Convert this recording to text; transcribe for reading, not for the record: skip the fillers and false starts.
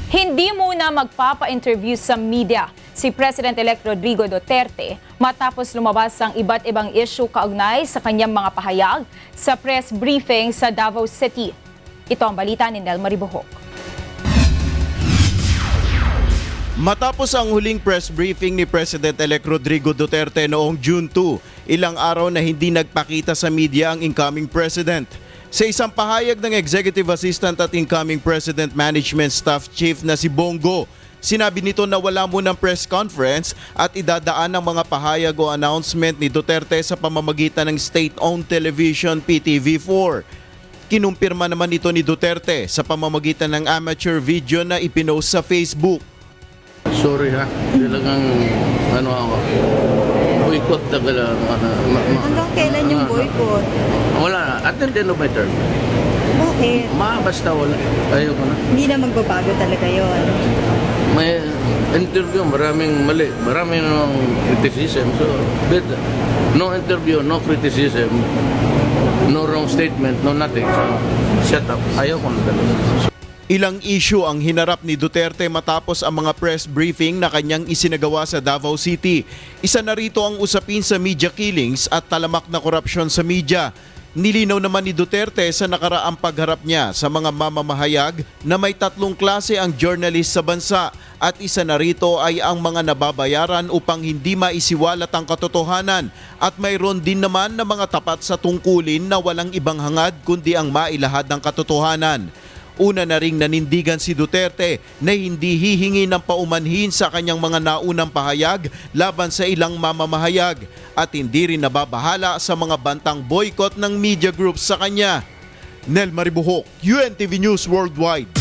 Hindi muna magpapa-interview sa media si President-elect Rodrigo Duterte matapos lumabas ang iba't ibang issue kaugnay sa kanyang mga pahayag sa press briefing sa Davao City. Ito ang balita ni Nel Maribuhok. Matapos ang huling press briefing ni President-elect Rodrigo Duterte noong June 2, ilang araw na hindi nagpakita sa media ang incoming president. Sa isang pahayag ng Executive Assistant at incoming President Management Staff Chief na si Bongo, sinabi nito na wala munang press conference at idadaan ang mga pahayag o announcement ni Duterte sa pamamagitan ng state-owned television PTV4. Kinumpirma naman ito ni Duterte sa pamamagitan ng amateur video na ipinost sa Facebook. Sorry ha, talagang ako, boycott talaga. Hanggang kailan yung boycott? Wala na, at the end of my term. Bakit? Basta wala, ayoko na. Hindi na magbabago talaga yon. May interview, maraming mali, maraming criticism. So, no interview, no criticism, no wrong statement, no nothing. So, shut up, ayoko na talaga. Ilang issue ang hinarap ni Duterte matapos ang mga press briefing na kanyang isinagawa sa Davao City. Isa na rito ang usapin sa media killings at talamak na korupsyon sa media. Nilinaw naman ni Duterte sa nakaraang pagharap niya sa mga mamamahayag na may tatlong klase ang journalist sa bansa at isa na rito ay ang mga nababayaran upang hindi maisiwalat ang katotohanan at mayroon din naman na mga tapat sa tungkulin na walang ibang hangad kundi ang mailahad ng katotohanan. Una na ring nanindigan si Duterte na hindi hihingi ng paumanhin sa kanyang mga naunang pahayag laban sa ilang mamamahayag at hindi rin nababahala sa mga bantang boycott ng media groups sa kanya. Nel Maribuhok, UNTV News Worldwide.